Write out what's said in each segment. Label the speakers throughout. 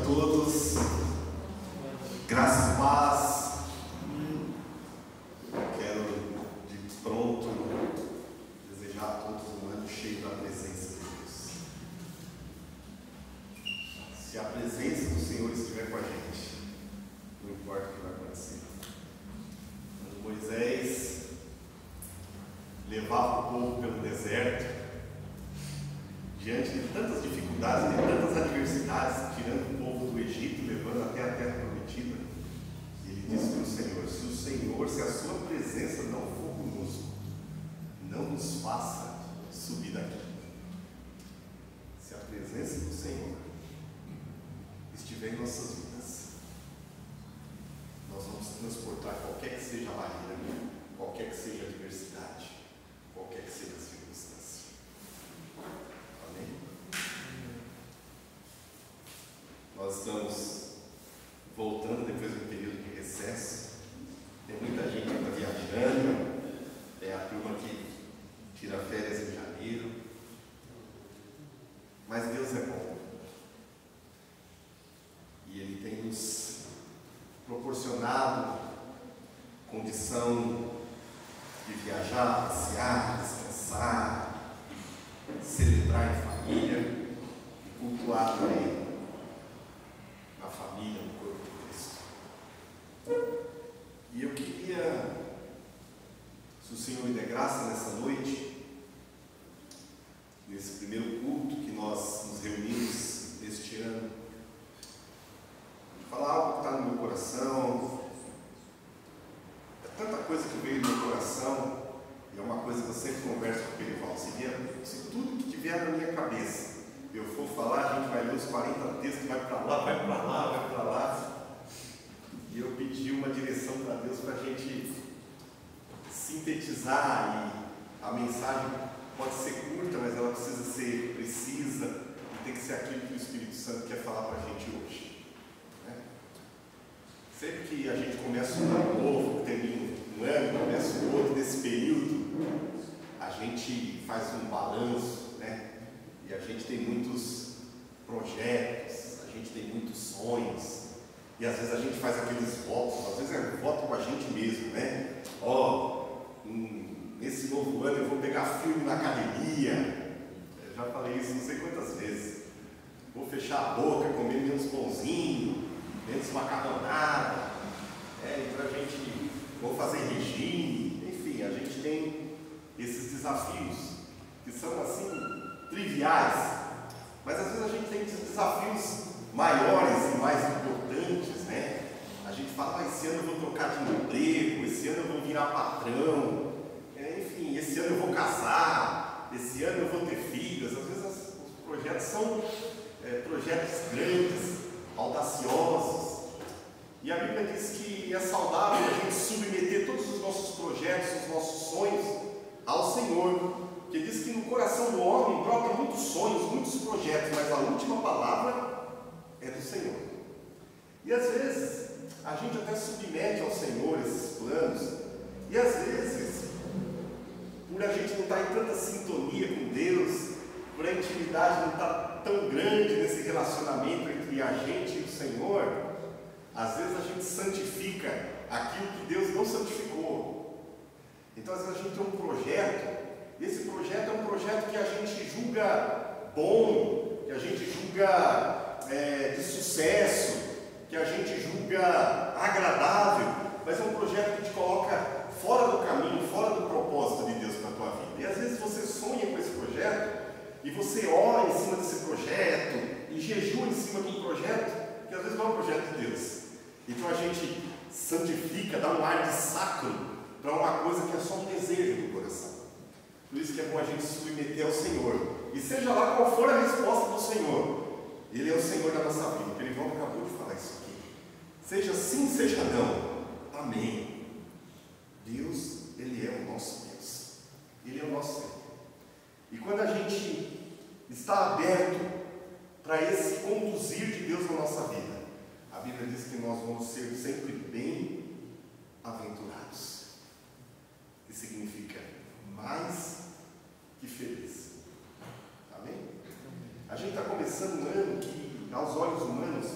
Speaker 1: todos, graça e paz. Quero de pronto desejar a todos um ano cheio da presença de Deus. Se a presença do Senhor estiver com a gente, não importa o que vai acontecer. Quando Moisés levava o povo pelo deserto, diante de tantas dificuldades, de tantas adversidades, tirando o povo do Egito, levando até a terra prometida, ele disse para o Senhor, se a sua presença não for conosco, não nos faça subir daqui. Se a presença do Senhor estiver em nossas vidas, nós vamos transportar qualquer que seja a barreira, qualquer que seja a adversidade, qualquer que seja a circunstância. Amém? Nós estamos voltando depois de um período de recesso. Tem muita gente que está viajando, tem a turma que tira férias em janeiro. Mas Deus é bom. E Ele tem nos proporcionado condição de viajar, passear, descansar, celebrar em família e cultuar também na família, no corpo de Cristo. E eu queria, se o Senhor me der graça nessa noite, nesse primeiro culto que nós nos reunimos este ano, falar algo que está no meu coração. É tanta coisa que veio no meu coração. E é uma coisa que eu sempre converso com aquele Val. Se tudo que tiver na minha cabeça eu for falar, a gente vai ler os 40 textos, vai para lá, vai para lá, vai para lá. E eu pedi uma direção para Deus para a gente sintetizar. E a mensagem pode ser curta, mas ela precisa ser precisa. E tem que ser aquilo que o Espírito Santo quer falar para a gente hoje. Né? Sempre que a gente começa um ano novo, termina um ano, começa o outro, nesse período, a gente faz um balanço, né? E a gente tem muitos projetos, a gente tem muitos sonhos, e às vezes a gente faz aqueles votos, às vezes é voto com a gente mesmo, né? Nesse novo ano eu vou pegar firme na academia, eu já falei isso não sei quantas vezes, vou fechar a boca, comer menos pãozinho, menos macarronada, então a gente... vou fazer regime, enfim, a gente tem esses desafios que são assim triviais, mas às vezes a gente tem desafios maiores e mais importantes, né? A gente fala, esse ano eu vou trocar de emprego, esse ano eu vou virar patrão, enfim, esse ano eu vou casar, esse ano eu vou ter filhos. Às vezes os projetos são projetos grandes, audaciosos. E a Bíblia diz que é saudável a gente submeter todos os nossos projetos, os nossos sonhos ao Senhor. Que diz que no coração do homem brotam muitos sonhos, muitos projetos, mas a última palavra é do Senhor. E às vezes a gente até submete ao Senhor esses planos, e às vezes, por a gente não estar em tanta sintonia com Deus, por a intimidade não estar tão grande nesse relacionamento entre a gente e o Senhor, às vezes a gente santifica aquilo que Deus não santificou. Então às vezes a gente tem um projeto, e esse projeto é um projeto que a gente julga bom, que a gente julga de sucesso, que a gente julga agradável, mas é um projeto que te coloca fora do caminho, fora do propósito de Deus para a tua vida. E às vezes você sonha com esse projeto, e você ora em cima desse projeto, e jejua em cima de um projeto, que às vezes não é um projeto de Deus. Então a gente santifica, dá um ar de sacro para uma coisa que é só um desejo do coração. Por isso que é bom a gente se submeter ao Senhor. E seja lá qual for a resposta do Senhor, Ele é o Senhor da nossa vida. O Perivão acabou de falar isso aqui. Seja sim, seja não. Amém. Deus, Ele é o nosso Deus. Ele é o nosso Senhor. E quando a gente está aberto para esse conduzir de Deus na nossa vida, a Bíblia diz que nós vamos ser sempre bem-aventurados, que significa mais que feliz. Amém? A gente está começando um ano que, aos olhos humanos,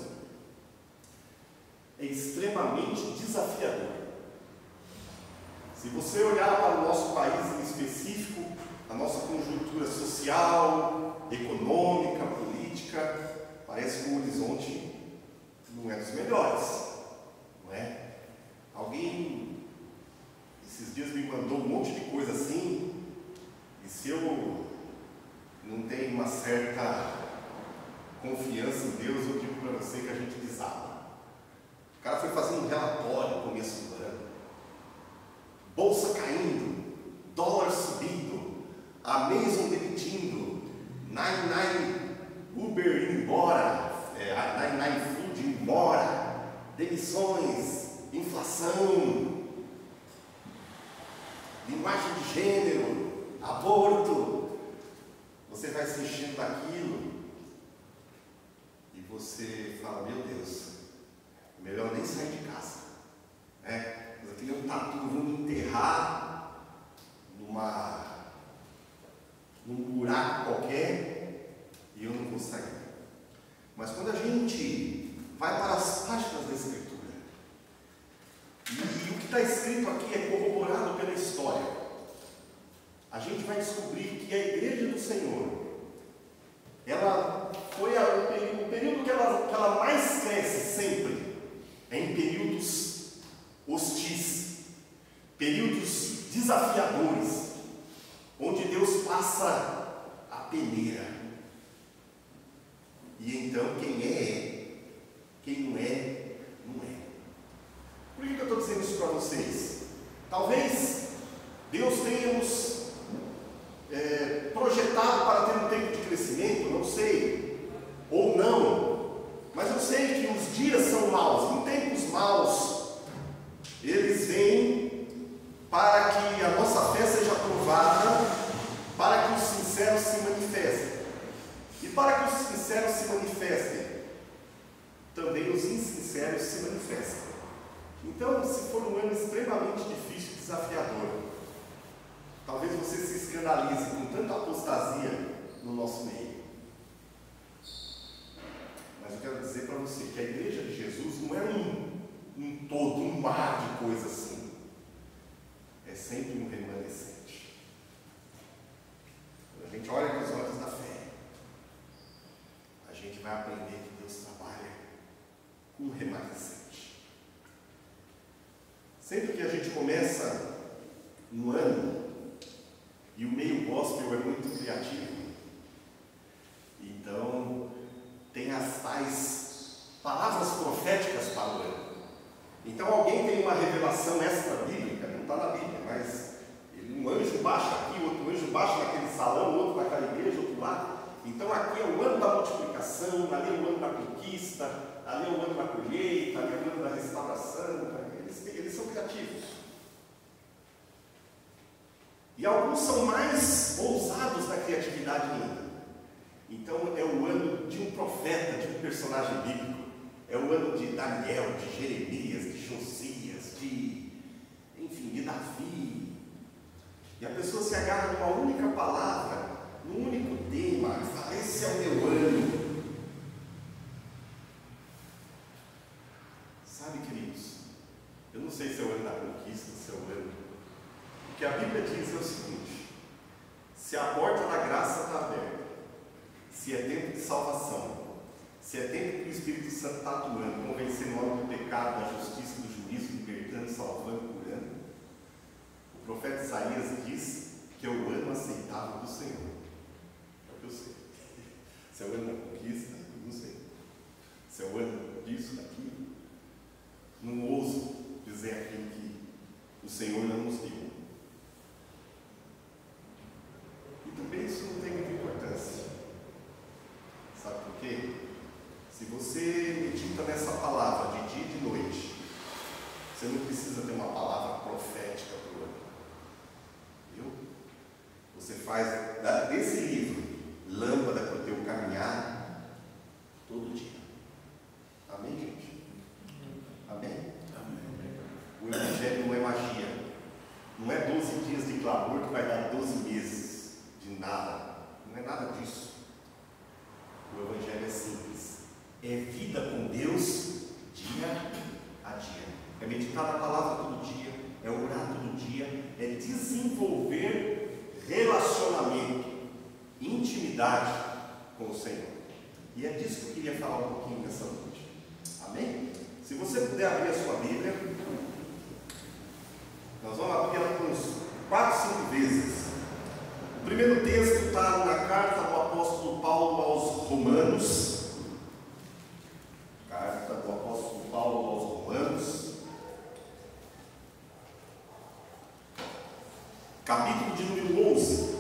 Speaker 1: extremamente desafiador. Se você olhar para o nosso país em específico, a nossa conjuntura social, econômica, política, parece que o horizonte não é dos melhores, não é? Alguém esses dias me mandou um monte de coisa assim, e se eu não tenho uma certa confiança em Deus, eu digo para você que a gente desaba. O cara foi fazendo um relatório no começo do ano, bolsa caindo, dólar subindo, Amazon demitindo, 99 Uber indo embora, 99 Food indo embora, demissões, inflação, linguagem de gênero, aborto. Você vai se enchendo daquilo e você fala, meu Deus, melhor nem sair de casa, né? Mas aquele é um tatu, vou me enterrar num buraco qualquer e eu não vou sair. Mas quando a gente vai para as páginas da Escritura, e o que está escrito aqui é corroborado pela história, a gente vai descobrir que a Igreja do Senhor, ela foi o período que ela mais cresce sempre, é em períodos hostis, períodos desafiadores, onde Deus passa a peneira. E então quem é, quem não é, não é. Por que eu estou dizendo isso para vocês? Talvez Deus tenha nos projetado para ter um tempo de crescimento, não sei, ou não, mas eu sei que os dias são maus, em tempos maus, eles vêm para que a nossa fé seja provada, para que os sinceros se manifestem. E para que os sinceros se manifestem, também os insinceros se manifestem. Então, se for um ano extremamente difícil e desafiador, talvez você se escandalize com tanta apostasia no nosso meio. Mas eu quero dizer para você que a Igreja de Jesus não é um todo, um mar de coisas assim. É sempre um remanescente. Quando a gente olha com os olhos da fé, a gente vai aprender que Deus trabalha com um remanescente. Sempre que a gente começa um ano, e o meio gospel é muito criativo, então tem as tais palavras proféticas para o ano. Então alguém tem uma revelação extra-bíblica, não está na Bíblia, mas um anjo baixa aqui, outro anjo baixa naquele salão, outro naquela igreja, outro lá. Então aqui é o ano da multiplicação, ali é o ano da conquista, ali é o ano da colheita, ali é o ano da restauração. Eles são criativos. E alguns são mais ousados na criatividade ainda. Então é o ano de um profeta, de um personagem bíblico. É o ano de Daniel, de Jeremias, de Josias, de Davi. E a pessoa se agarra numa única palavra, num único tema, e fala, esse é o meu ano. Sabe, queridos, eu não sei se é o ano da conquista, se é o ano. O que a Bíblia diz é o seguinte: se a porta da graça está aberta, se é tempo de salvação, se é tempo que o Espírito Santo está atuando, convencendo o homem do pecado, da justiça, do juízo, libertando, salvando, curando, o profeta Isaías diz que é o ano aceitável do Senhor. É o que eu sei. Se é o ano da conquista, eu não sei. Se é o ano disso, daquilo, não ouso dizer aquilo que o Senhor não nos deu. E também isso não tem muita importância. Sabe por quê? Se você medita nessa palavra de dia e de noite, você não precisa ter uma palavra profética para o ano. Viu? Você faz desse livro lâmpada para o teu caminhar todo dia. Amém, gente? Amém? Amém? O Evangelho não é magia. Não é 12 dias de clamor que vai dar 12 meses de nada. Não é nada disso. O Evangelho é simples. É vida com Deus dia a dia. é meditar na palavra todo dia, é orar todo dia, é desenvolver relacionamento, intimidade com o Senhor. E é disso que eu queria falar um pouquinho nessa noite. Amém? Se você puder abrir a sua Bíblia, nós vamos abrir ela por uns 4, 5 vezes. O primeiro texto está na carta do apóstolo Paulo aos Romanos. Carta do apóstolo Paulo aos Romanos, capítulo de número 11.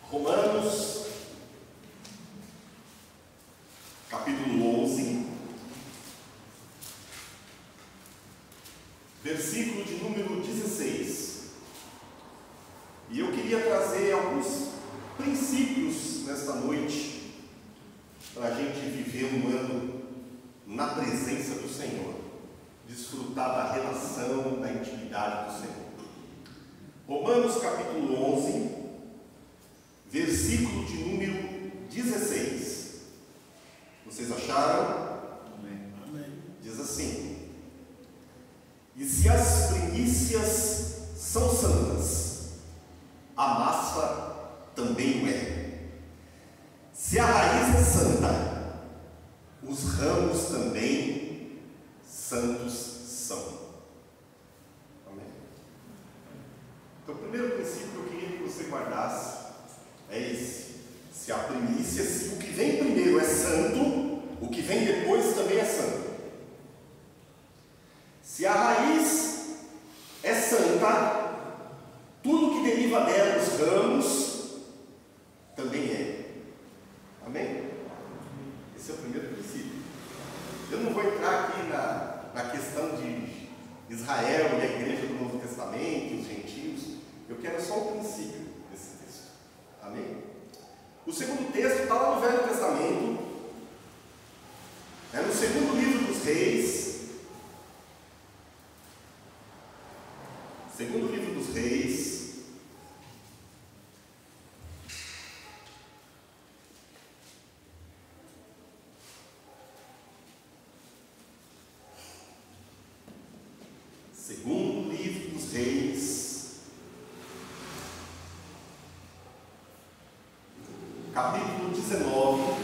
Speaker 1: Romanos, capítulo 11, versículo de número 16. E eu queria trazer alguns princípios nesta noite para a gente viver um ano na presença do Senhor, desfrutar da relação, da intimidade do Senhor. Romanos capítulo 11, versículo de número 16. Vocês acharam?
Speaker 2: Amém.
Speaker 1: Diz assim: e se as primícias são santas, a massa também o é. Se a raiz é santa, os ramos também santos são. Amém? Então, o primeiro princípio que eu queria que você guardasse é esse: se a primícia, se o que vem primeiro é santo, o que vem depois também é santo. Se a raiz é santa, tudo que deriva dela, os ramos, também é. Amém? Esse é o primeiro princípio. Eu não vou entrar aqui na questão de Israel e a igreja do Novo Testamento, os gentios. Eu quero só o princípio desse texto. Amém? O segundo texto está lá no Velho Testamento, é no segundo livro dos Reis. Segundo livro dos Reis, segundo livro dos Reis, capítulo 19,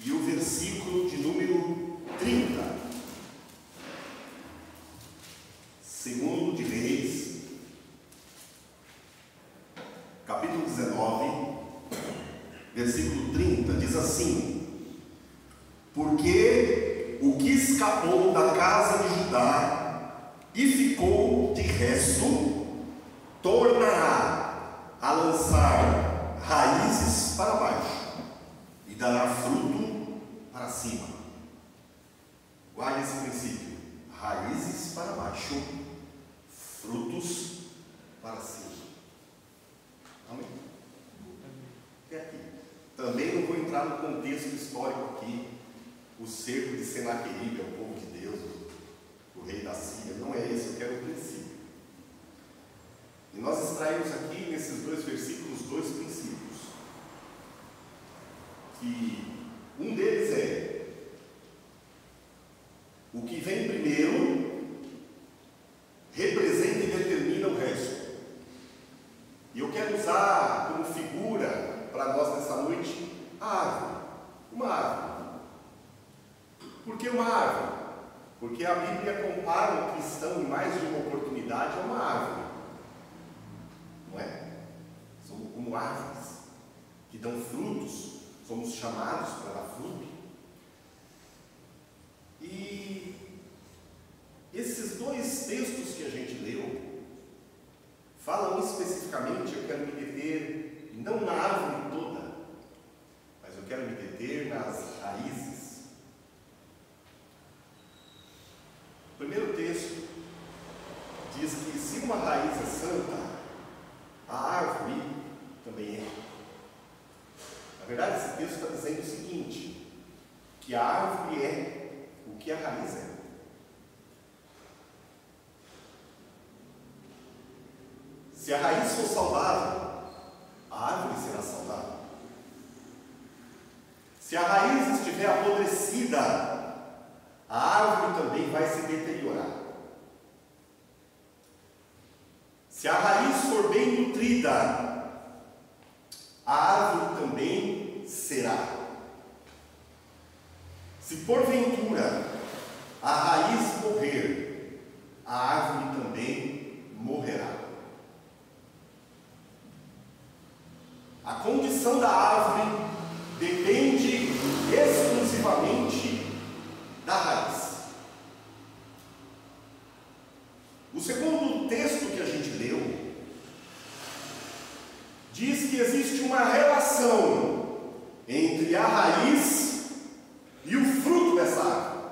Speaker 1: e o versículo de número 30. Segundo de Reis, capítulo 19, versículo 30, diz assim: porque o que escapou da casa de Judá e ficou de resto, tornará a lançar raízes para baixo e dará fruto para cima. Guarde esse princípio: raízes para baixo, frutos para cima. Amém? Até aqui. Também não vou entrar no contexto histórico aqui, o cerco de Senaqueribe ao povo de Deus, o rei da Síria. Não é esse, eu quero o princípio. E nós extraímos aqui nesses dois versículos dois princípios. Que um deles é: o que vem primeiro representa e determina o resto. E eu quero usar como figura para nós nessa noite a árvore. Uma árvore. Por que uma árvore? Porque a Bíblia compara o cristão em mais de uma oportunidade a uma árvore. Não é? Somos como árvores que dão frutos. Somos chamados para dar fruto. E esses dois textos que a gente leu falam especificamente, eu quero me deter não na árvore toda, mas eu quero me deter nas raízes. O primeiro texto diz que se uma raiz é santa, a árvore também é. Na verdade, esse texto está dizendo o seguinte: que a árvore é o que a raiz é. Se a raiz for saudável, a árvore será saudável. Se a raiz estiver apodrecida, a árvore também vai se deteriorar. Se a raiz for bem nutrida, a árvore também será. Se porventura a raiz morrer, a árvore também morrerá. A condição da árvore depende exclusivamente da raiz. O segundo texto que a gente leu diz que existe uma relação entre a raiz e o fruto dessa árvore.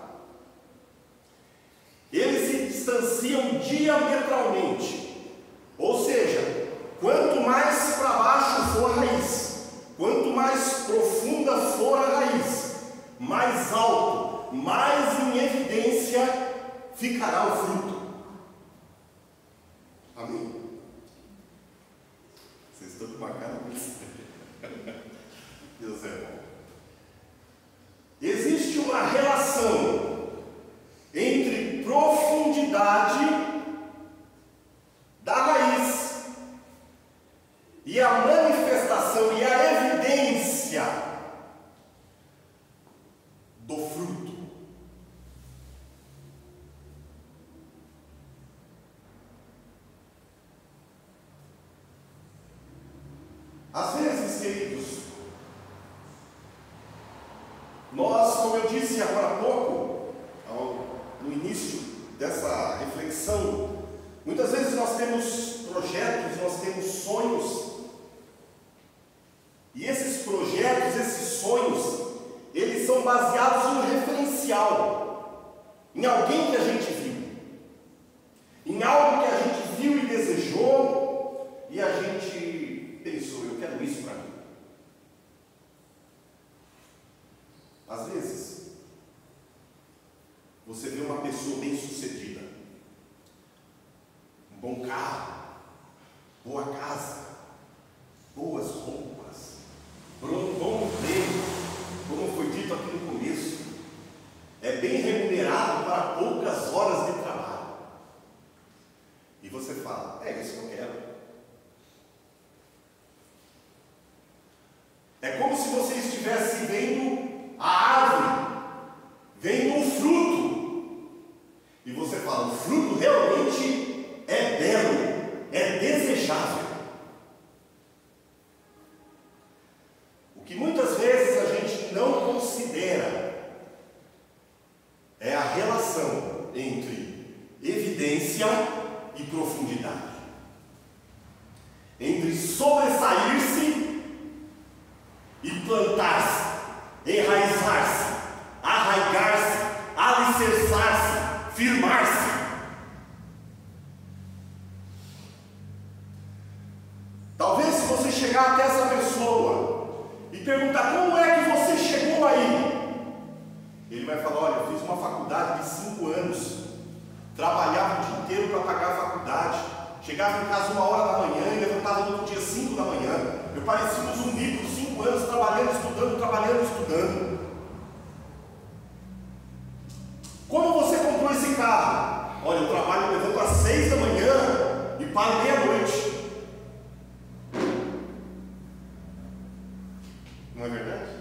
Speaker 1: Eles se distanciam diametralmente, ou seja, quanto mais para baixo for a raiz, quanto mais profunda for a raiz, mais alto, mais em evidência ficará o fruto. Amém? Vocês estão com uma cara muito... Deus é bom. Existe uma relação entre profundidade da raiz e a manifestação e a evidência do fruto. Às vezes, queridos, nós, como eu disse agora há pouco, no início dessa reflexão, muitas vezes nós temos projetos, nós temos sonhos, e esses projetos, esses sonhos, eles são baseados em um referencial, em alguém que a gente viu, em algo que a gente viu e desejou, e a gente pensou, eu quero isso para mim. Às vezes, você vê uma pessoa bem-sucedida, um bom carro, boa casa, boas roupas, bom emprego, como foi dito aqui no começo, é bem remunerado para poucas horas de trabalho. E você fala, é isso que eu quero. É como se você estivesse vendo a árvore, vendo o fruto, e você fala, o fruto realmente é belo, é desejável. O que muitas vezes a gente não considera é a relação entre evidência e profundidade, entre sobressair-se e plantar-se, enraizar-se, arraigar-se, alicerçar-se, firmar-se. Talvez se você chegar até essa pessoa e perguntar como é que você chegou aí, ele vai falar, olha, eu fiz uma faculdade de 5 anos, trabalhava o dia inteiro para pagar a faculdade, chegava em casa 1 hora da manhã e levantava no outro dia 5 da manhã. Eu parecia um zumbi por 5 anos, trabalhando, estudando. Como você comprou esse carro? Olha, eu trabalho, eu levanto às 6 da manhã e paro meia-noite. Não é verdade?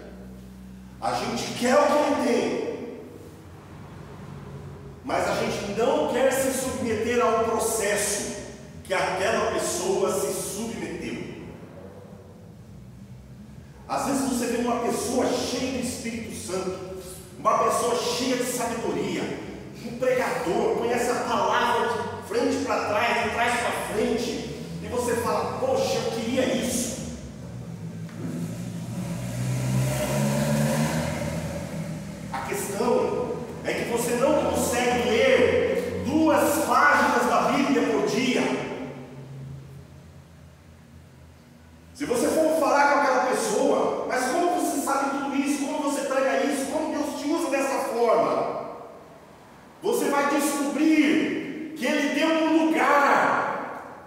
Speaker 1: A gente quer o que ele tem, mas a gente não quer se submeter ao processo que aquela pessoa se submeteu. Às vezes você vê uma pessoa cheia do Espírito Santo, uma pessoa cheia de sabedoria, um pregador, conhece a palavra de frente para trás, de trás para frente, e você fala, poxa, eu queria isso. A questão é que você não consegue ler 2 páginas da Bíblia por dia. Se você for falar com aquela pessoa, mas como você sabe tudo isso? Como você prega isso? Como Deus te usa dessa forma? Você vai descobrir que Ele deu um lugar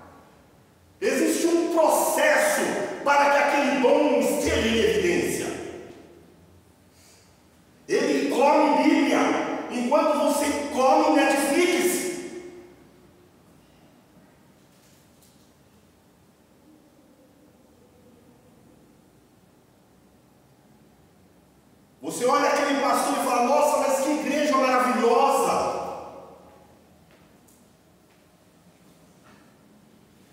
Speaker 1: Você olha aquele pastor e fala: nossa, mas que igreja maravilhosa!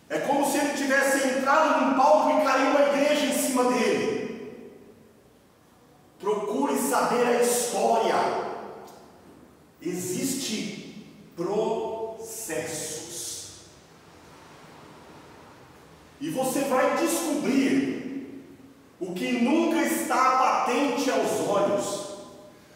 Speaker 1: É como se ele tivesse entrado num palco e caiu uma igreja em cima dele. Procure saber a história. Existem processos. E você vai descobrir o que nunca está patente aos olhos.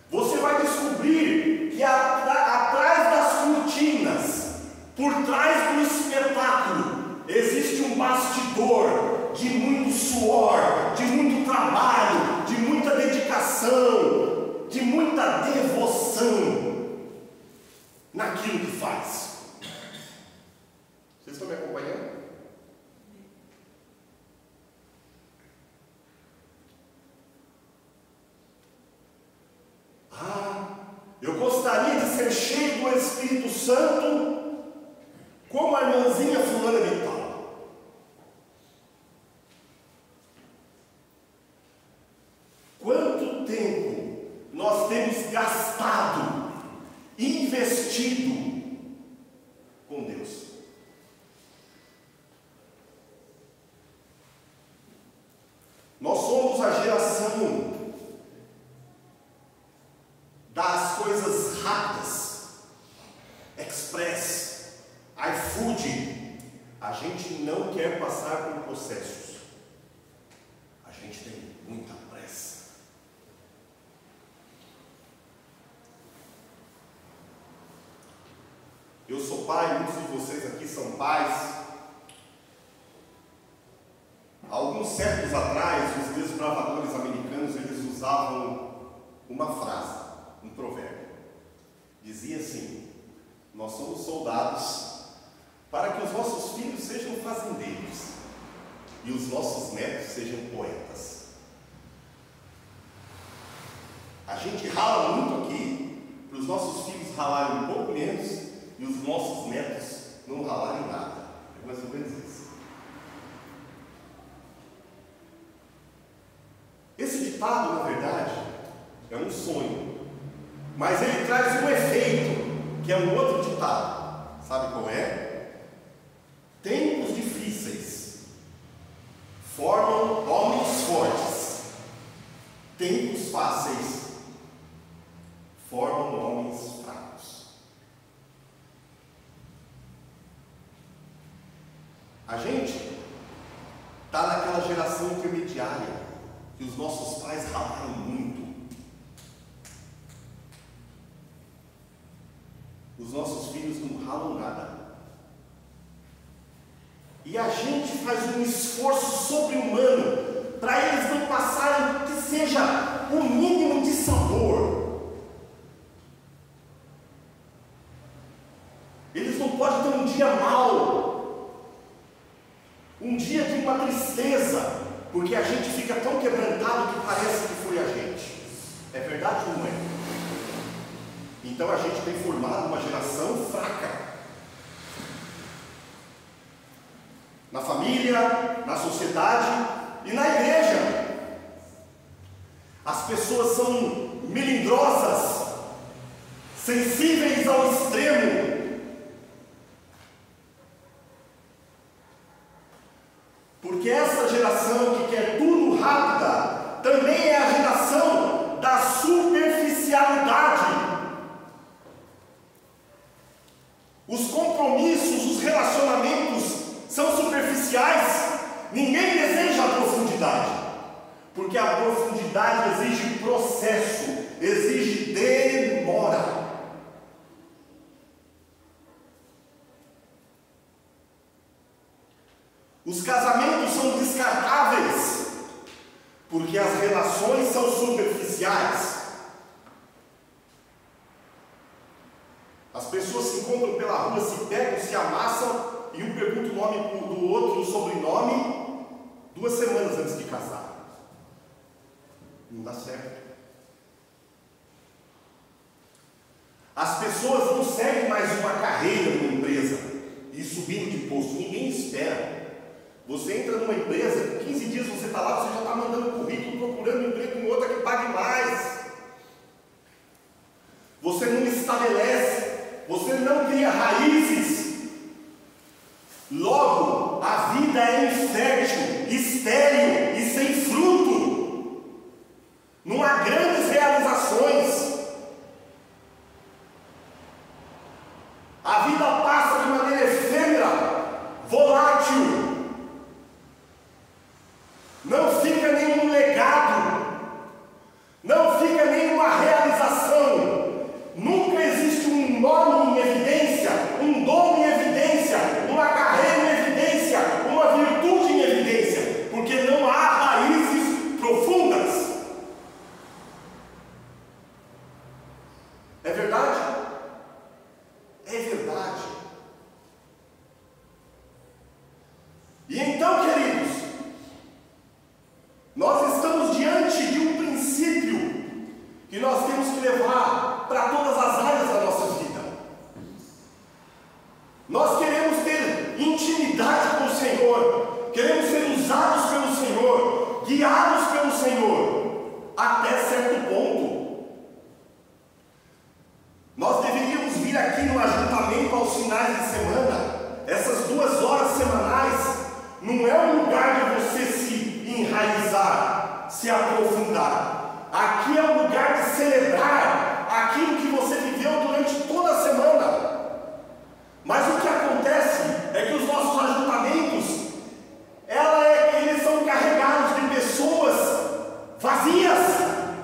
Speaker 1: Você vai descobrir que atrás das cortinas, por trás do espetáculo, existe um bastidor de muito suor, de muito trabalho, de muita dedicação, de muita devoção naquilo que faz. Vocês estão me acompanhando? Eu gostaria de ser cheio do Espírito Santo como a irmãzinha fulana de tal. Quanto tempo nós temos gastado, investido com Deus? Nós somos a geração das coisas rápidas, express, iFood. A gente não quer passar por processos. A gente tem muita pressa. Eu sou pai, muitos de vocês aqui são pais. Alguns séculos atrás, os desbravadores americanos, eles usavam uma frase, um provérbio. Dizia assim: nós somos soldados para que os nossos filhos sejam fazendeiros e os nossos netos sejam poetas. A gente rala muito aqui para os nossos filhos ralarem um pouco menos e os nossos netos não ralarem nada. É mais ou menos isso. Esse ditado, na verdade, é um sonho, mas ele traz um efeito, que é um outro ditado. Sabe qual é? Tempos difíceis formam homens fortes. Tempos fáceis formam homens fracos. A gente está naquela geração intermediária que os nossos pais ralaram muito. Os nossos filhos não ralam nada. E a gente faz um esforço sobre-humano para eles não passarem que seja o mínimo de sabor. Eles não podem ter um dia mau, um dia de uma tristeza, porque a gente fica tão quebrantado que parece que foi a gente. É verdade ou não é? Então a gente tem formado uma geração fraca. Na família, na sociedade e na igreja. As pessoas são melindrosas, sensíveis ao extremo. Porque essa geração que quer tudo rápida também é a geração da superficialidade. Os compromissos, os relacionamentos são superficiais. Ninguém deseja a profundidade, porque a profundidade exige processo, exige demora. Os casamentos são descartáveis, porque as relações são superficiais. As pessoas se encontram pela rua, se pegam, se amassam, e um pergunta o nome do outro, o sobrenome, 2 semanas antes de casar. Não dá certo. As pessoas não seguem mais uma carreira numa empresa e subindo de posto. Ninguém espera. Você entra numa empresa, com 15 dias você está lá, você já está mandando currículo, procurando emprego em outra que pague mais. você não cria raízes, logo a vida é infértil, estéril e sem fruto, não há grandes realizações. A vida passa de maneira efêmera, volátil, não fica nenhum legado, não fica nenhuma realização, nunca existe um nome em evidência, um dom em evidência, uma carreira em evidência, uma virtude em evidência, porque não há raízes profundas. É verdade? É verdade. E então, queridos, nós estamos diante de um princípio que nós temos que levar para todas as áreas da nossa vida. Nós queremos ter intimidade com o Senhor, queremos ser usados pelo Senhor, guiados pelo Senhor, até certo ponto. Nós deveríamos vir aqui no ajuntamento aos finais de semana. Essas 2 horas semanais não é um lugar de você se enraizar, se aprofundar. Aqui é um lugar de celebrar aquilo que você viveu durante toda a semana. Mas o que acontece é que os nossos ajuntamentos, eles são carregados de pessoas vazias,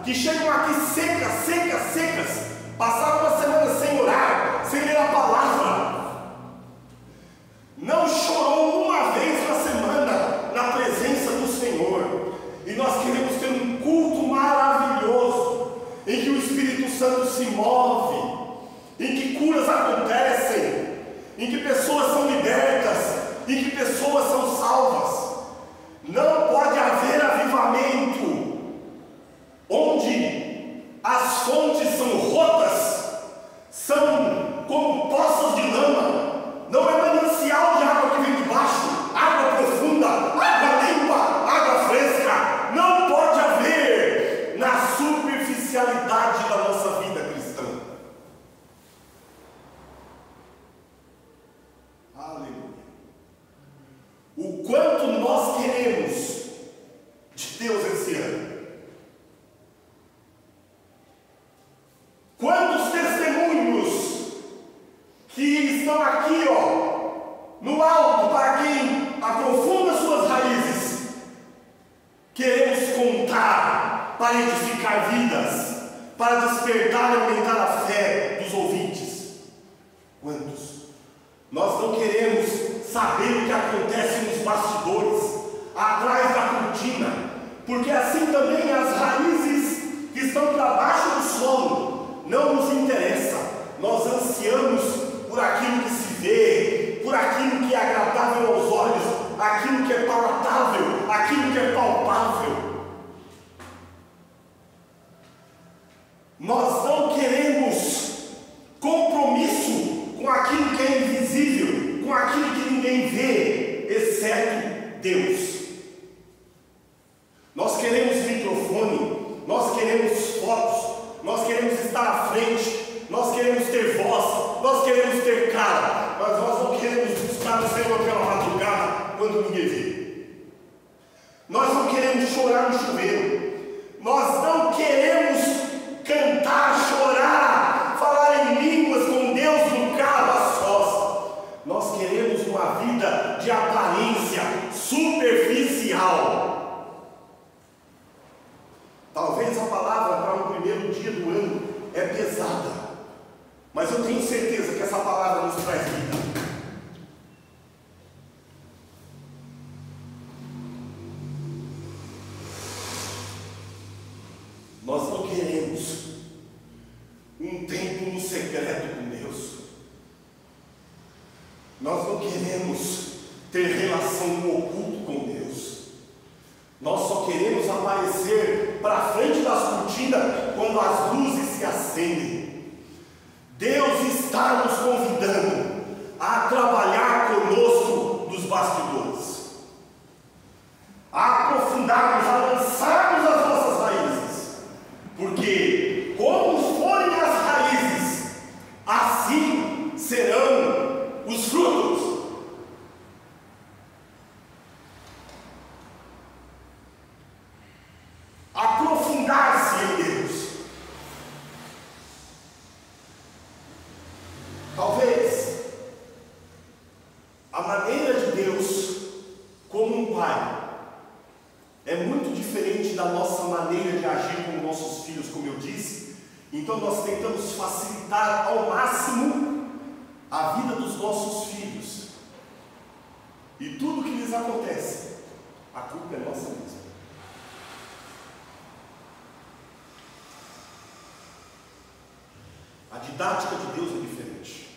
Speaker 1: que chegam aqui secas, passaram uma semana sem orar, sem ler a palavra, não chorou uma vez na semana na presença do Senhor. E nós queremos ter um culto maravilhoso, em que o Espírito Santo se move, em que curas acontecem, em que pessoas são libertas, em que pessoas são salvas. Não pode haver avivamento onde as fontes são rotas, são como poças de lama. Não é manancial de água que vem de baixo, água profunda, água limpa, água fresca. Não pode haver na superficialidade da nossa vida cristã. Aleluia. O quanto nós queremos de Deus esse ano. Quantos testemunhos que estão aqui, no alto, para quem aprofunda suas raízes, queremos contar para edificar vidas, para despertar e aumentar a fé dos ouvintes. Quantos? Nós não queremos saber o que acontece nos bastidores, atrás da cortina, porque assim também as raízes que estão para baixo do solo não nos interessa. Nós ansiamos por aquilo que se vê, por aquilo que é agradável aos olhos, aquilo que é palatável, aquilo que é palpável. Nós não queremos compromisso com aquilo que é invisível, com aquilo que ninguém vê, exceto Deus. Nós queremos microfone, nós queremos fotos, nós queremos estar à frente, nós queremos ter voz, nós queremos ter cara, mas nós não queremos buscar o Senhor pela madrugada quando ninguém vê. Nós não queremos chorar no chuveiro, nós não queremos cantar, chorar, falar em línguas com Deus no carro a sós. Nós queremos uma vida de aparência superficial. Talvez a palavra para o primeiro dia do ano é pesada, mas eu tenho certeza que essa palavra nos traz vida. Nós não queremos um tempo no secreto com Deus. Nós não queremos ter relação no oculto com Deus. Nós só queremos aparecer para frente das cortinas quando as luzes se acendem. Deus está nos convidando a trabalhar conosco dos bastidores, a aprofundarmos, a lançarmos as nossas raízes, porque como forem as raízes, assim diferente da nossa maneira de agir com nossos filhos, como eu disse. Então nós tentamos facilitar ao máximo a vida dos nossos filhos. E tudo que lhes acontece, a culpa é nossa mesma. A didática de Deus é diferente.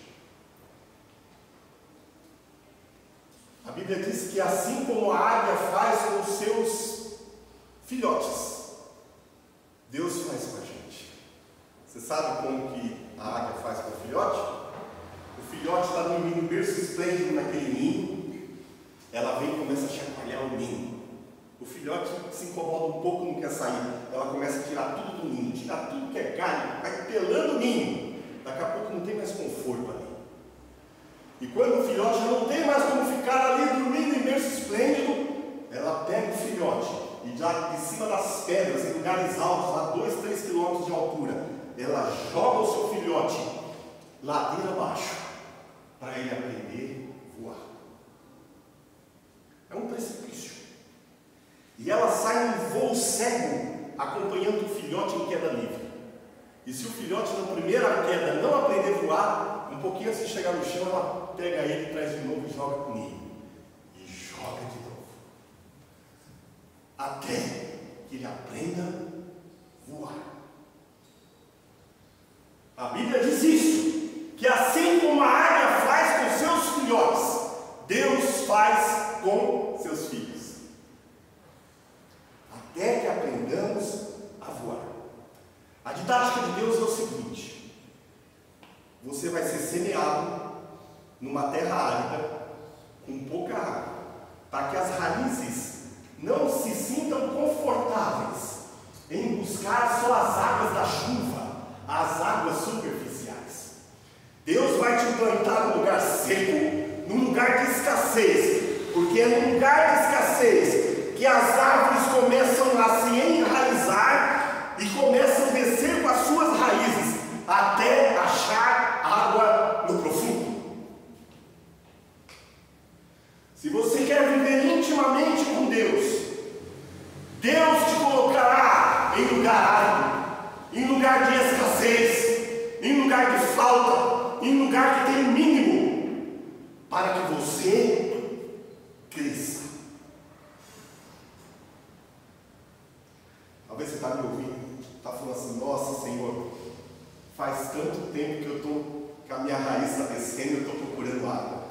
Speaker 1: A Bíblia diz que assim como a águia faz com os seus filhotes, Deus faz com a gente. Você sabe como que a águia faz com o filhote? O filhote está dormindo em berço esplêndido naquele ninho, ela vem e começa a chacoalhar o ninho. O filhote se incomoda um pouco, não quer sair. Ela começa a tirar tudo do ninho, tirar tudo que é galho, vai pelando o ninho. Daqui a pouco não tem mais conforto ali. E quando o filhote já não tem mais como ficar ali dormindo em berço esplêndido, ela pega o filhote e já de cima das pedras, em lugares altos, a 2, 3 quilômetros de altura, ela joga o seu filhote ladeira abaixo, para ele aprender a voar. É um precipício. E ela sai num voo cego, acompanhando o filhote em queda livre. E se o filhote na primeira queda não aprender a voar, um pouquinho antes de chegar no chão, ela pega ele, traz de novo e joga com ele. E joga de novo. Até que ele aprenda a voar. A Bíblia diz isso, que assim como a águia faz com seus filhotes, Deus faz com seus filhos. Até que aprendamos a voar. A didática de Deus é o seguinte: você vai ser semeado numa terra árida, com pouca água, para que as raízes não se sintam confortáveis em buscar só as águas da chuva, as águas superficiais. Deus vai te plantar num lugar seco, num lugar de escassez, porque é num lugar de escassez que as árvores começam a se enraizar e começam a descer com as suas raízes até achar água no profundo. Se você quer viver intimamente com Deus, Deus te colocará em lugar árido, em lugar de escassez, em lugar de falta, em lugar que tem mínimo, para que você cresça. Talvez você está me ouvindo, está falando assim: nossa, Senhor, faz tanto tempo que eu estou, que a minha raiz está descendo, eu estou procurando água.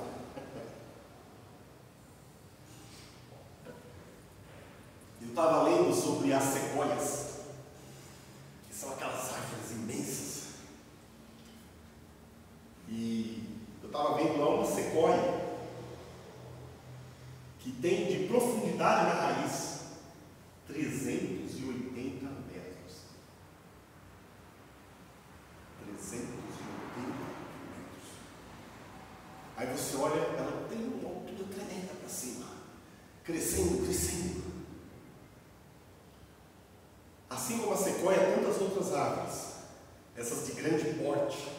Speaker 1: Eu estava lendo sobre as sequoias, que são aquelas árvores imensas. E eu estava vendo lá uma sequoia que tem de profundidade na raiz 380 metros. 380 metros. Aí você olha, ela tem uma altura tremenda para cima, crescendo, crescendo. Assim como a sequoia, tantas outras árvores, essas de grande porte,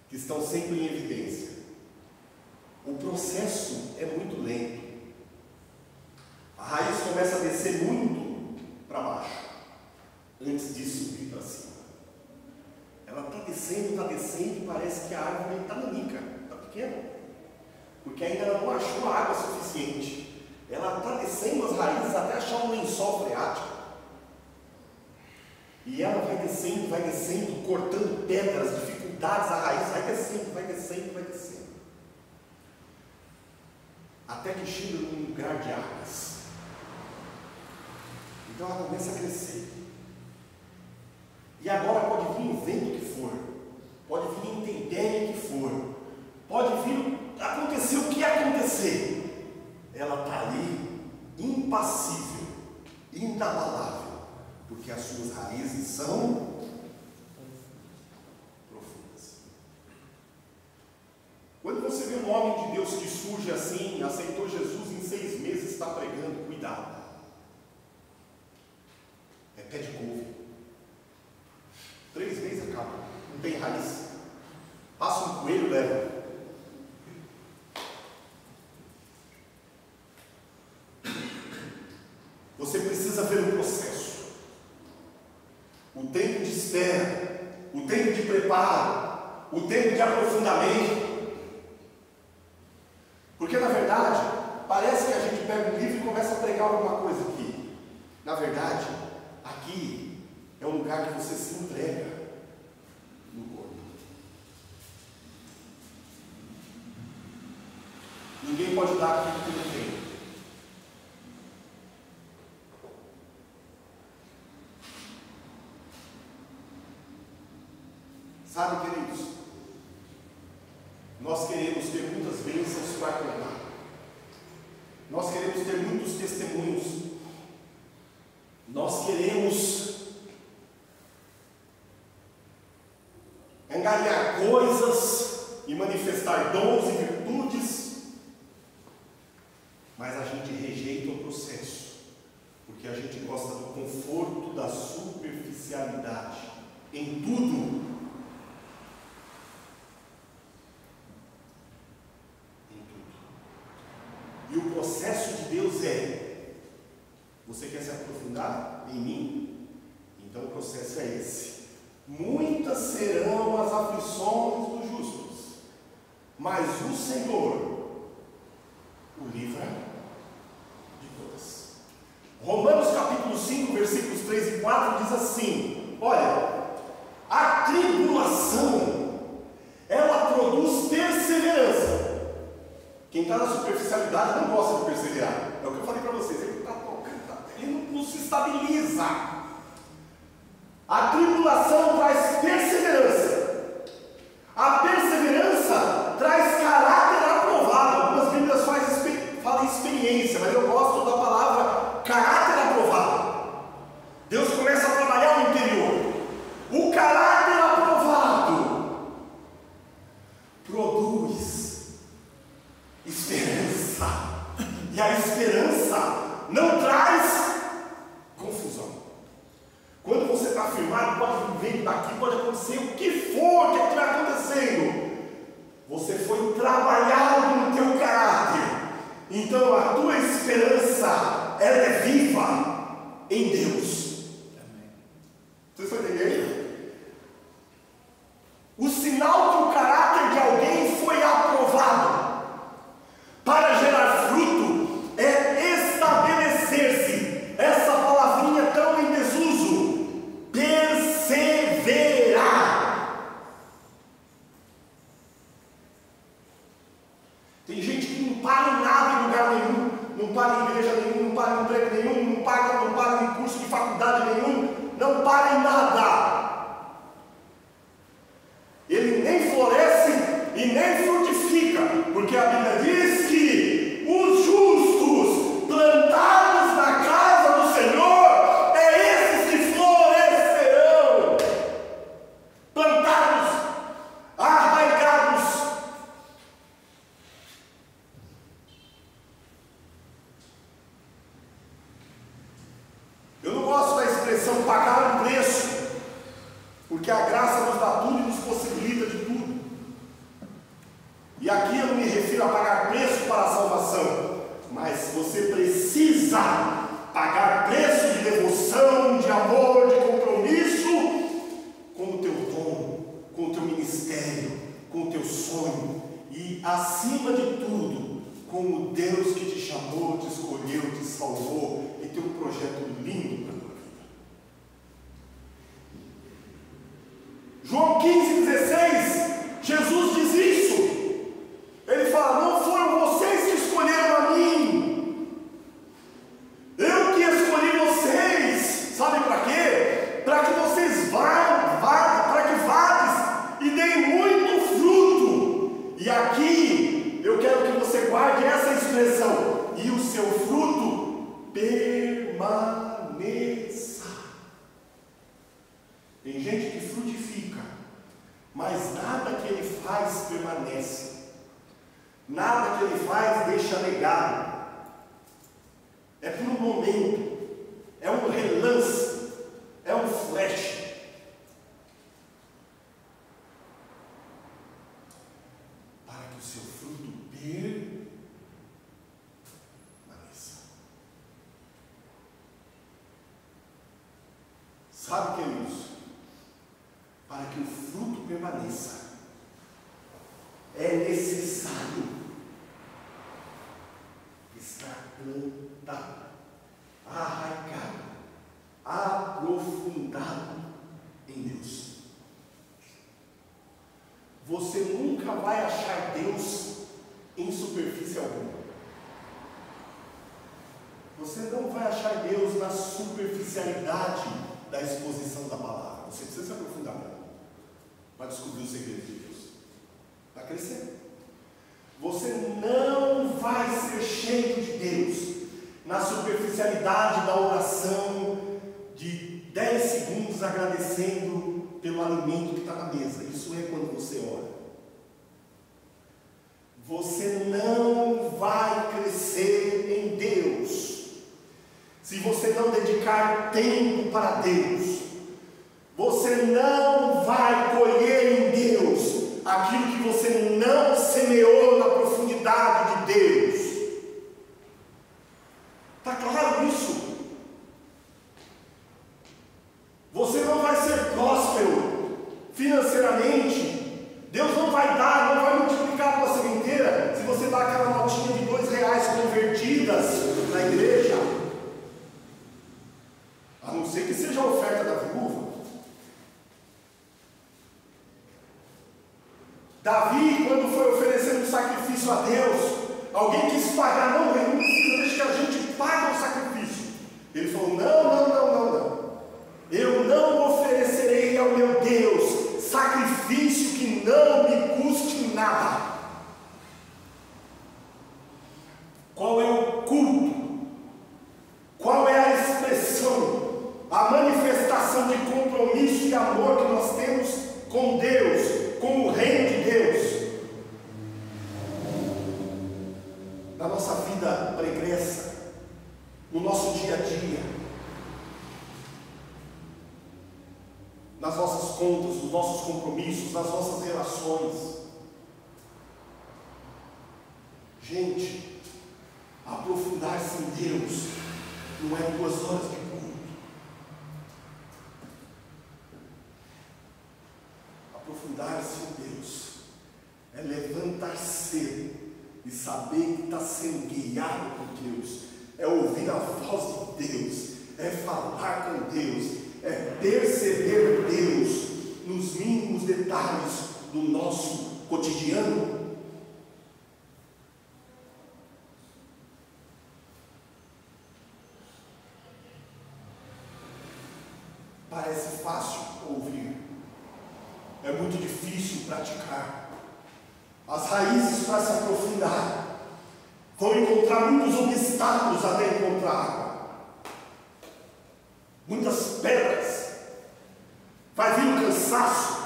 Speaker 1: que estão sempre em evidência. O processo é muito lento. A raiz começa a descer muito para baixo, antes de subir para cima. Ela está descendo, e parece que a árvore está nanica, está pequena, porque ainda ela não achou água suficiente. Ela está descendo as raízes até achar um lençol freático. E ela vai descendo, cortando pedras, dificuldades, a raiz vai descendo. Até que chega num lugar de águas. Então ela começa a crescer. E agora pode vir o vento que for, pode vir a intempérie que for, pode vir acontecer o que acontecer. Ela está ali, impassível, inabalável. Porque as suas raízes são profundas. Quando você vê um homem de Deus que surge assim, aceitou Jesus em 6 meses, está pregando, cuidado. É pé de couve. 3 meses acaba, não tem raiz. Passa um coelho, leva. Você precisa ver o processo. espera, o tempo de preparo, o tempo de aprofundamento. Porque na verdade, parece que a gente pega um livro e começa a pregar alguma coisa aqui. Na verdade, aqui é o lugar que você se entrega no corpo. Ninguém pode dar aquilo que não tem. Sabe, queridos, nós queremos ter muitas bênçãos para contar. Nós queremos ter muitos testemunhos. Nós queremos angariar coisas e manifestar dons e virtudes, mas a gente rejeita o processo, porque a gente gosta do conforto, da superficialidade em tudo. E o processo de Deus é: você quer se aprofundar em mim? Então o processo é esse. Muitas serão as aflições dos justos, mas o Senhor o livra de todas. Romanos capítulo 5, versículos 3 e 4 diz assim: olha, a tribulação, ela produz perseverança. Quem está na superficialidade não gosta de perseverar. É o que eu falei para vocês. Ele não se estabiliza. A tribulação traz perseverança. A perseverança traz caráter aprovado. Algumas Bíblias falam experiência, mas eu gosto da palavra caráter aprovado. Deus começa a trabalhar no interior. O caráter aprovado produz esperança. E a esperança não traz confusão. Quando você está firmado, pode vir daqui, pode acontecer o que for que estiver acontecendo. Você foi trabalhado no teu caráter. Então a tua esperança, ela é viva em Deus. Vocês estão entendendo? O sinal que o caráter de alguém foi aprovado para gerar fruto é estabelecer-se. Essa palavrinha tão em desuso, perseverar. Tem gente que não para em nada em lugar nenhum, não para em igreja nenhum, não para em emprego nenhum, não para em curso de faculdade nenhum, não para em nada. Ele nem floresce e nem frutifica, porque a Bíblia diz que os justos plantados na casa do Senhor é esses que florescerão, plantados, arraigados. Eu não gosto da expressão pagar um preço, porque a graça nos dá tudo e nos possibilita de tudo. E aqui eu não me refiro a pagar preço para a salvação, mas você precisa pagar preço de devoção, de amor, de compromisso com o teu dom, com o teu ministério, com o teu sonho e, acima de tudo, com o Deus que te chamou, te escolheu, te salvou e tem um projeto lindo para a tua vida. João 15,16, Jesus diz isso. Ele fala: não foram vocês que escolheram a mim, eu que escolhi vocês. Sabe para quê? Para que vocês para que vades e deem muito fruto. E aqui eu quero que você guarde essa expressão: e o seu fruto permaneça. Tem gente que frutifica, mas nada que ele faz permanece. Nada que ele faz deixa legado. É por um momento, é um relance, é um flash. Para que o seu fruto permaneça. Sabe, queridos, para que o fruto permaneça, é necessário estar plantado, arraigado, aprofundado em Deus. Você nunca vai achar Deus em superfície alguma. Você não vai achar Deus na superficialidade da exposição da palavra. Você precisa se aprofundar para descobrir os segredos de Deus, para crescer. Você não vai ser cheio de Deus na superficialidade da oração de 10 segundos agradecendo pelo alimento que está na mesa. Isso é quando você ora. Você não vai crescer em Deus se você não dedicar tempo para Deus. Você não vai colher em Deus aquilo que você não semeou na profundidade de Deus. Está claro isso? Você não vai ser próspero financeiramente. Deus não vai dar, não vai multiplicar a tua sementeira se você dá aquela notinha de R$2 convertidas na igreja. A não ser que seja a oferta da viúva. Davi, quando foi oferecendo um sacrifício a Deus, alguém quis pagar. Não, ele não precisa, deixa que a gente pague o sacrifício. Ele falou, não. Eu não oferecerei ao meu Deus sacrifício que não me custe nada. Qual é o culto? Qual é a expressão, a manifestação de compromisso e amor que nós temos com Deus, com o reino de Deus? Na nossa vida pregressa, no nosso dia a dia, nas nossas contas, nos nossos compromissos, nas nossas relações. Gente, aprofundar-se em Deus não é 2 horas de culto. Aprofundar-se em Deus é levantar cedo e saber que está sendo guiado por Deus, é ouvir a voz de Deus, é falar com Deus, é perceber Deus nos mínimos detalhes do nosso cotidiano. Parece fácil ouvir, é muito difícil praticar. As raízes para se aprofundar vão encontrar muitos obstáculos até encontrar água. Muitas pedras, vai vir o cansaço,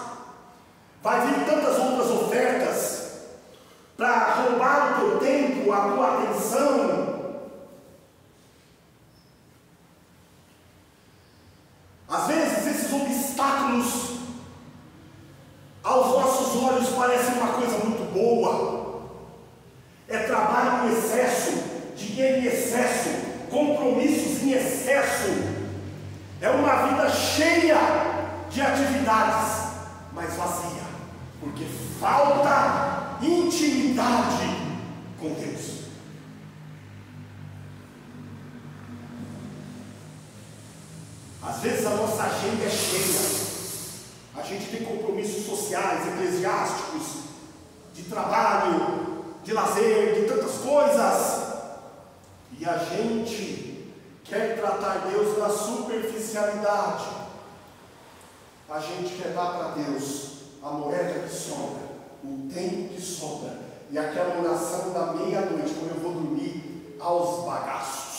Speaker 1: vai vir tantas outras ofertas para roubar o teu tempo, a tua atenção. Às vezes esses obstáculos aos nossos olhos parecem uma coisa muito boa. É trabalho em excesso, dinheiro em excesso, compromissos em excesso. É uma vida cheia de atividades, mas vazia, porque falta intimidade com Deus. Às vezes a nossa agenda é cheia, a gente tem compromissos sociais, eclesiásticos, de trabalho, de lazer, de tantas coisas, e a gente quer tratar Deus na superficialidade. A gente quer dar para Deus a moeda que sobra, o tempo que sobra, e aquela oração da meia-noite, quando eu vou dormir, aos bagaços.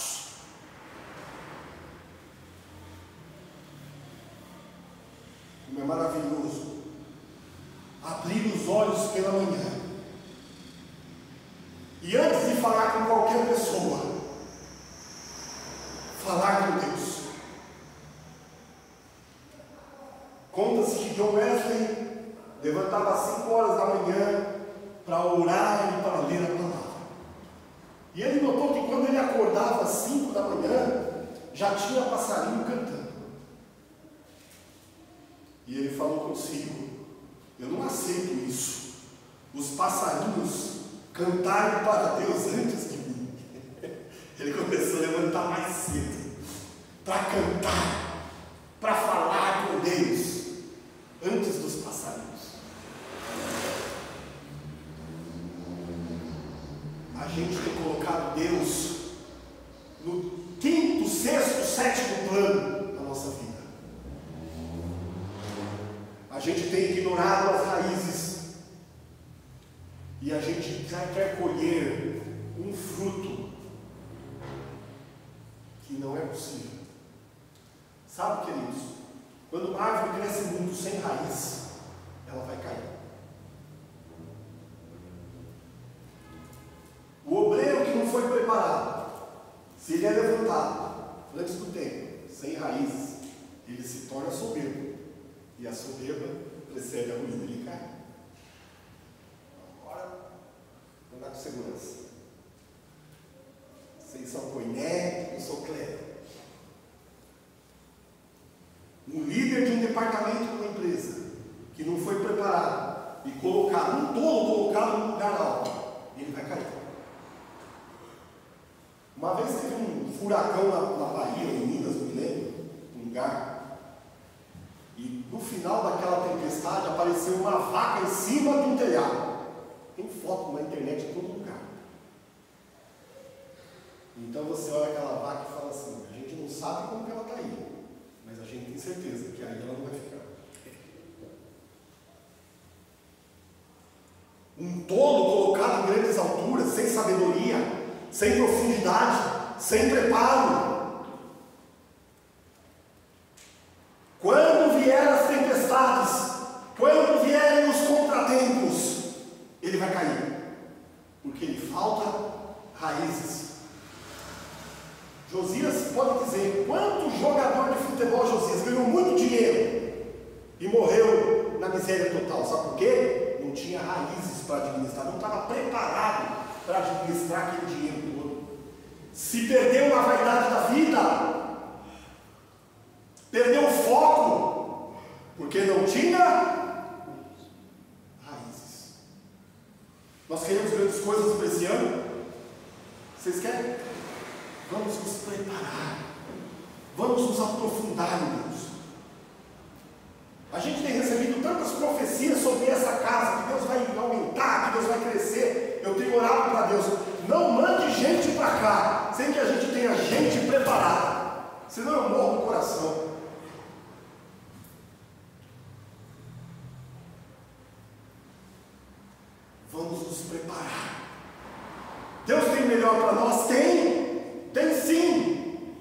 Speaker 1: Como é maravilhoso abrir os olhos pela manhã e antes de falar com qualquer pessoa, falar com Deus. Conta-se que John Wesley levantava às 5 horas da manhã para orar e para ler a palavra. E ele notou que quando ele acordava às 5 da manhã, já tinha passarinho cantando. E ele falou consigo: eu não aceito isso. Os passarinhos cantarem para Deus antes de mim. Ele começou a levantar mais cedo para cantar, para falar com Deus antes dos passarinhos. A gente tem colocado Deus no quinto, sexto, sétimo plano da nossa vida. A gente tem ignorado as raízes e a gente quer colher um fruto que não é possível. Sabe, queridos, quando uma árvore cresce muito sem raiz, ela vai cair. O obreiro que não foi preparado, se ele é levantado antes do tempo, sem raízes, ele se torna soberbo. E a soberba precede a ruína, ele cai. Agora, andar com segurança. Vocês são Coiné, eu sou Cléber. Um líder de um departamento de uma empresa que não foi preparado e colocado, um tolo colocado num lugar alto, ele vai cair. Uma vez teve um furacão na Bahia, em Minas, não me lembro, um lugar. E no final daquela tempestade apareceu uma vaca em cima de um telhado. Tem foto na internet em todo lugar. Então você olha aquela vaca e fala assim: a gente não sabe como que ela está aí, mas a gente tem certeza que aí ela não vai ficar. Um tolo colocado em grandes alturas, sem sabedoria, sem profundidade, sem preparo. Quando vier as tempestades, quando vierem os contratempos, ele vai cair, porque lhe falta raízes. Josias pode dizer quanto jogador de futebol Josias ganhou muito dinheiro e morreu na miséria total. Sabe por quê? Não tinha raízes para administrar, não estava preparado para administrar aquele dinheiro todo. Se perdeu na vaidade da vida, perdeu o foco, porque não tinha raízes. Nós queremos grandes coisas para esse ano? Vocês querem? Vamos nos preparar, vamos nos aprofundar em Deus. A gente tem recebido tantas profecias sobre essa casa, que Deus vai aumentar, que Deus vai crescer. Eu tenho orado para Deus: não mande gente para cá, sem que a gente tenha gente preparada, senão eu morro no coração. Vamos nos preparar. Deus tem melhor para nós? Tem sim.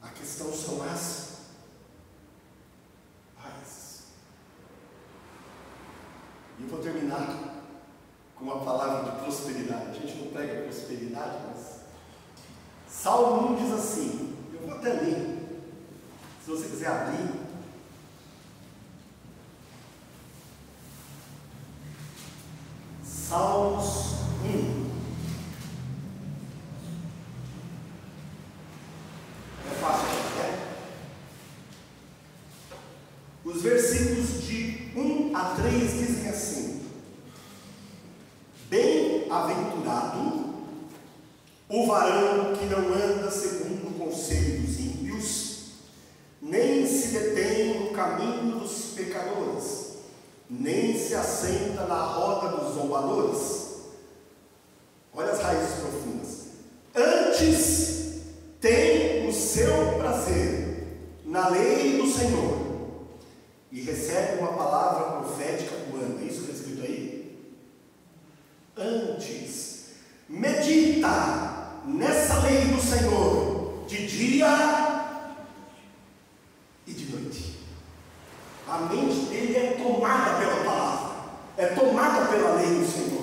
Speaker 1: A questão são as raízes. E vou terminar com uma palavra de prosperidade. A gente não prega prosperidade, mas Salmo 1 diz assim, eu vou até ler, se você quiser abrir. Salmos 1. É fácil, né? Os versículos de 1 a 3 dizem assim: bem-aventurado o varão que não anda segundo o conselho dos ímpios, nem se detém no caminho dos pecadores, nem se assenta na roda dos zombadores. Olha as raízes profundas. Antes tem o seu prazer na lei do Senhor, e recebe uma palavra profética por ano. É isso que está escrito aí? Antes medita nessa lei do Senhor de dia e de noite. A mente dele é tomada pela palavra, é tomada pela lei do Senhor.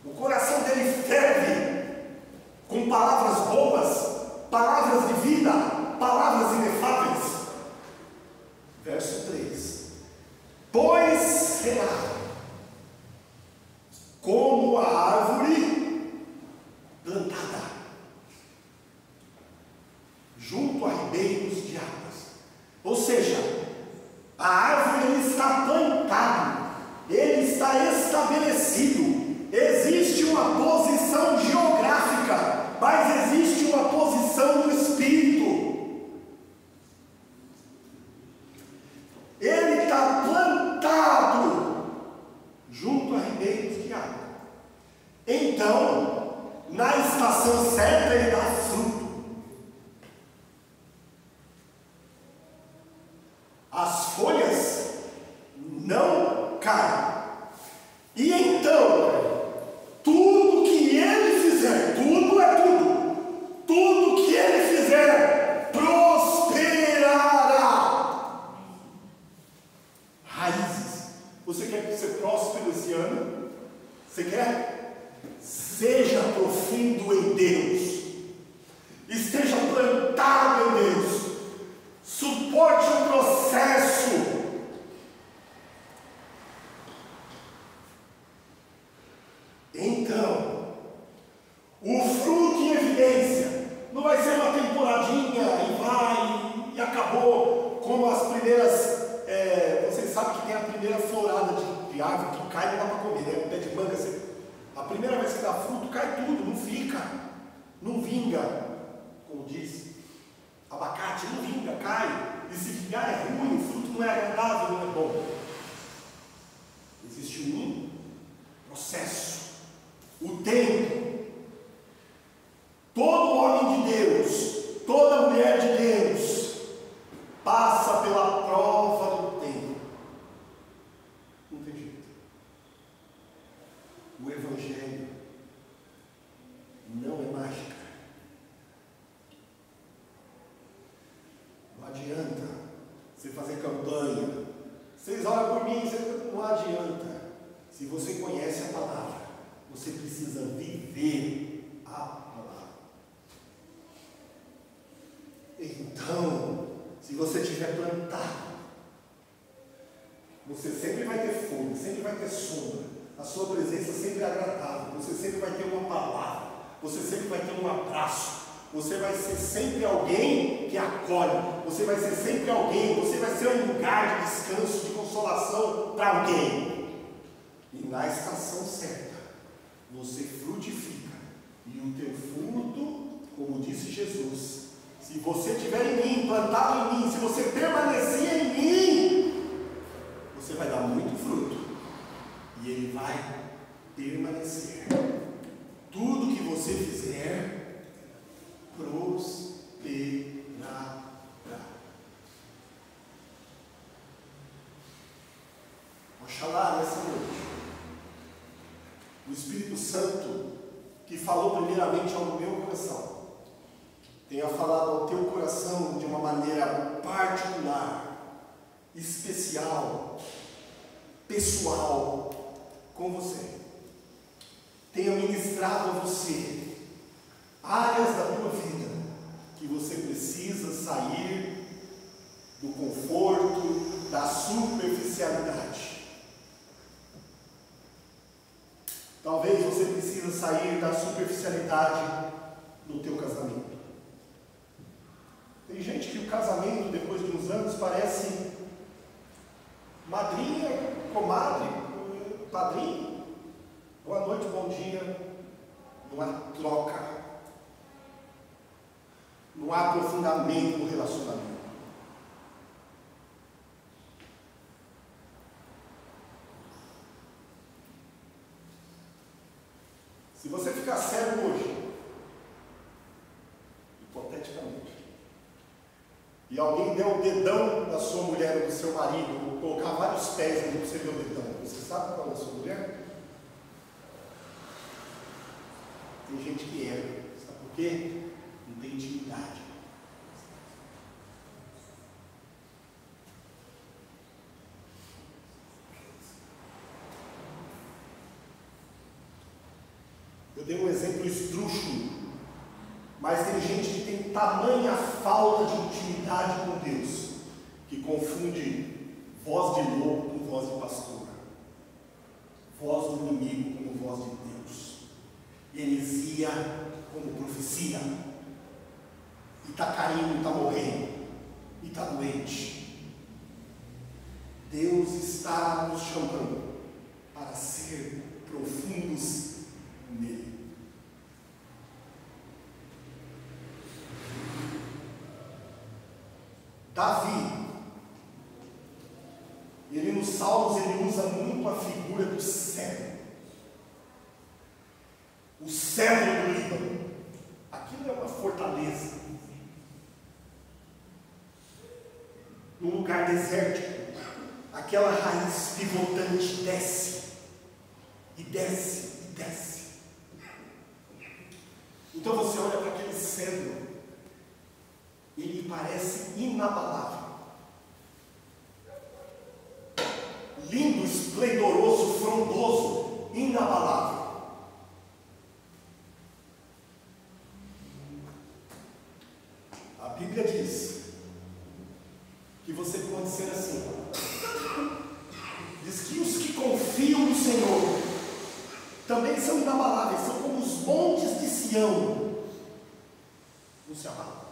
Speaker 1: O coração dele ferve com palavras boas, palavras de vida, palavras inefáveis. Verso 3: pois será como a árvore plantada
Speaker 2: junto a ribeiros de águas. Ou seja, a árvore ele está plantado, ele está estabelecido. Existe uma posição geográfica, mas existe uma posição do Espírito. Ele está plantado junto a ribeiros de água. Então, na estação certa ele dá fruto. As folhas não caem. E então, tudo que ele fizer, tudo é tudo, tudo que ele fizer, prosperará. Raízes. Você quer ser próspero esse ano? Você quer? Seja profundo em Deus. Esteja plantado em Deus. Suporte o processo. Então, o fruto em evidência não vai ser uma temporadinha e vai e acabou, como as primeiras. Vocês sabem que tem a primeira florada de árvore que cai e não dá para comer, né? O pé de manga, a primeira vez que dá fruto, cai tudo, não fica, não vinga, como diz. Abacate não vinga, cai. E se vingar é ruim, o fruto não é agradável, não é bom. Existe um processo, o tempo. Todo homem de Deus, toda mulher de Deus, passa pela prova do tempo. Não tem jeito. O Evangelho não é mágica. Não adianta você fazer campanha. Vocês oram por mim, não adianta. Se você conhece a palavra, você precisa viver a palavra. Então, se você tiver plantado, você sempre vai ter folha, sempre vai ter sombra. A sua presença sempre é agradável. Você sempre vai ter uma palavra. Você sempre vai ter um abraço. Você vai ser sempre alguém que acolhe. Você vai ser sempre alguém. Você vai ser um lugar de descanso, de consolação para alguém. E na estação certa, você frutifica. E o teu fruto, como disse Jesus, se você estiver em mim, plantado em mim, se você permanecer em mim, você vai dar muito fruto. E ele vai permanecer. Tudo que você fizer, prosperará. Oxalá nessa noite, o Espírito Santo, que falou primeiramente ao meu coração, tenha falado ao teu coração de uma maneira particular, especial, pessoal, com você. Tenha ministrado a você áreas da tua vida que você precisa sair do conforto, da superficialidade. Talvez você precise sair da superficialidade no teu casamento. Tem gente que o casamento, depois de uns anos, parece madrinha, comadre, padrinho. Boa noite, bom dia. Não há troca. Não há aprofundamento no relacionamento. Se você ficar cego hoje, hipoteticamente, e alguém der o dedão da sua mulher ou do seu marido, ou colocar vários pés ali para você ver o dedão, você sabe qual é a sua mulher? Tem gente que erra. Sabe por quê? Não tem intimidade. Eu dei um exemplo esdrúxulo, mas tem gente que tem tamanha falta de intimidade com Deus, que confunde voz de lobo com voz de pastor, voz do inimigo com voz de Deus, heresia como profecia. e está caindo, está morrendo, e está doente. Deus está nos chamando para ser profundos nele. Davi, ele nos Salmos, ele usa muito a figura do cedro. O cedro do Líbano. Aquilo é uma fortaleza. Num lugar desértico, aquela raiz pivotante desce, e desce, e desce. Então você olha para aquele cedro, ele parece inabalável. Lindo, esplendoroso, frondoso, inabalável. A Bíblia diz que você pode ser assim. Diz que os que confiam no Senhor também são inabaláveis, são como os montes de Sião. Não se abalam.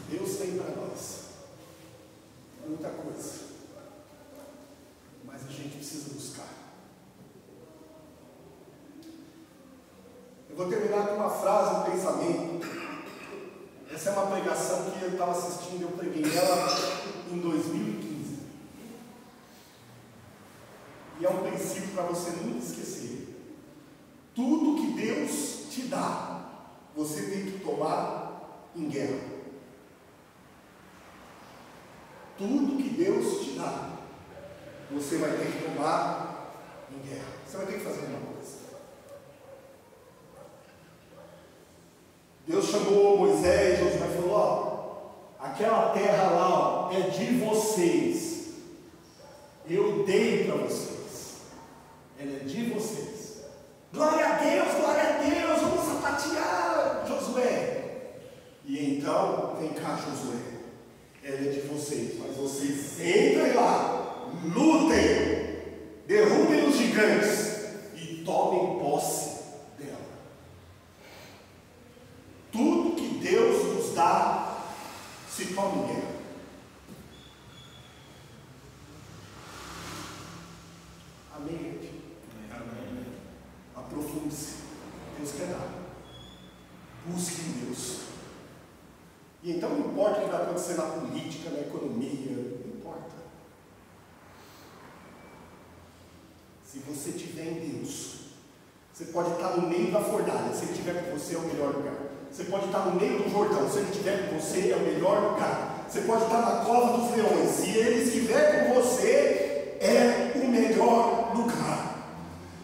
Speaker 2: Deus tem para nós muita coisa, mas a gente precisa buscar. Eu vou terminar com uma frase, um pensamento. Essa é uma pregação que eu estava assistindo, eu preguei ela em 2015. E é um princípio para você nunca esquecer. Tudo que Deus te dá, você tem que tomar em guerra. Tudo que Deus te dá, você vai ter que tomar em guerra. Você vai ter que fazer uma coisa. Deus chamou Moisés, Josué falou: ó, aquela terra lá, ó, é de vocês. Eu dei para vocês. Ela é de vocês. Glória a Deus, vamos sapatear, Josué. E então, vem cá, Josué. Ela é de vocês, mas vocês entrem lá, lutem, derrubem os gigantes e tomem posse dela. Tudo que Deus nos dá se toma em guerra. Amém, gente? Amém. Aprofunde-se. Deus quer dar. Busque em Deus. E então não importa o que vai acontecer na política, na economia, não importa. Se você estiver em Deus, você pode estar no meio da fornalha, se Ele estiver com você é o melhor lugar. Você pode estar no meio do Jordão, se Ele estiver com você é o melhor lugar. Você pode estar na cova dos leões, se Ele estiver com você é o melhor lugar.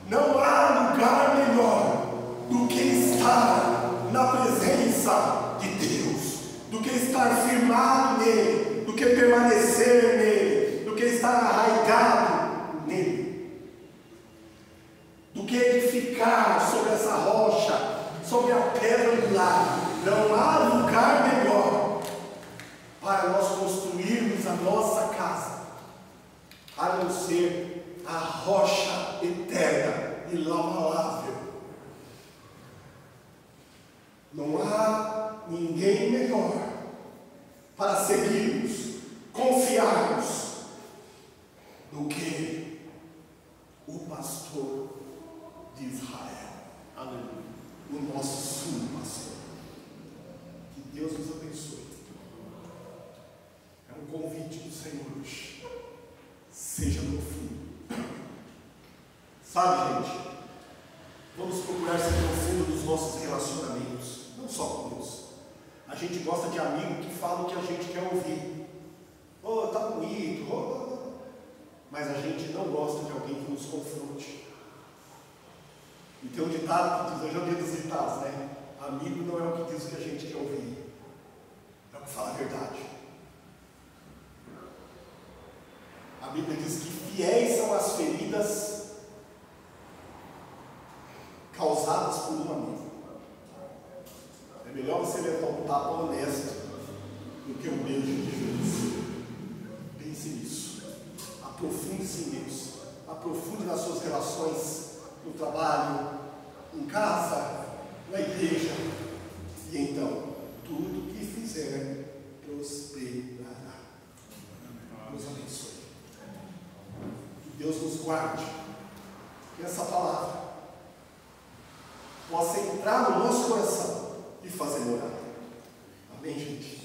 Speaker 2: Não há lugar melhor do que estar na presença de Deus, do que estar firmado nele, do que permanecer nele, do que estar arraigado nele, do que edificar sobre essa rocha, sobre a pedra angular. Não há lugar melhor para nós construirmos a nossa casa, a não ser a rocha eterna e inabalável. Não há ninguém melhor para seguirmos, confiarmos, do que o pastor de Israel. Aleluia. O nosso sumo pastor. Que Deus nos abençoe. É um convite do Senhor hoje. Seja profundo. Sabe, gente, vamos procurar ser profundo nos nossos relacionamentos, não só com Deus. A gente gosta de amigo que fala o que a gente quer ouvir. Oh, tá bonito, oh. Mas a gente não gosta de alguém que nos confronte. E tem um ditado que diz, eu já ouvi dos ditados, né? Amigo não é o que diz o que a gente quer ouvir, é o que fala a verdade. A Bíblia diz que fiéis são as feridas causadas por um amigo. É melhor você levar um tapa honesto do que um beijo de juízo. Pense nisso. Aprofunde-se em Deus. aprofunde nas suas relações, no trabalho, em casa, na igreja. E então, tudo que fizer prosperará. Deus abençoe. Que Deus nos guarde. Que essa palavra possa entrar no nosso coração e fazer morada. Amém, gente?